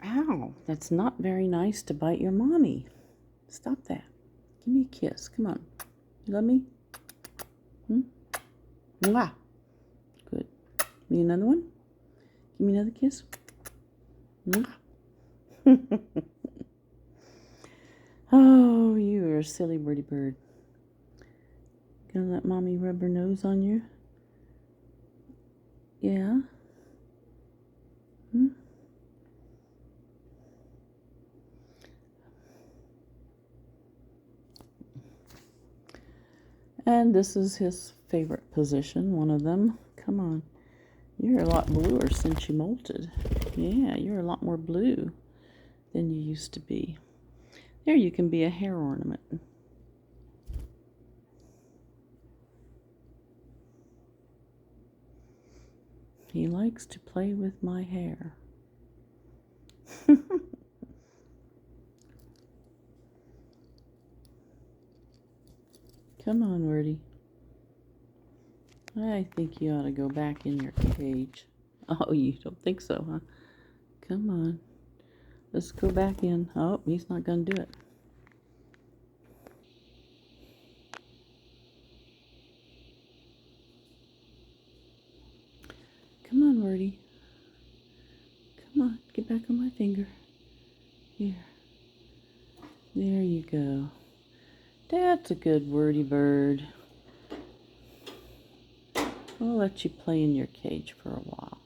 Ow, that's not very nice to bite your mommy. Stop that. Give me a kiss. Come on. You love me? Mwah. Good. Give me another one. Give me another kiss. Mwah. Oh, you are a silly birdie bird. Gonna let mommy rub her nose on you? Yeah? And this is his favorite position, one of them. Come on. You're a lot bluer since you molted. Yeah, you're a lot more blue than you used to be. There, you can be a hair ornament. He likes to play with my hair. Come on, Wordie. I think you ought to go back in your cage. Oh, you don't think so, huh? Come on. Let's go back in. Oh, he's not going to do it. Come on, Wordie. Come on, get back on my finger. Here. There you go. That's a good Wordie bird. I'll let you play in your cage for a while.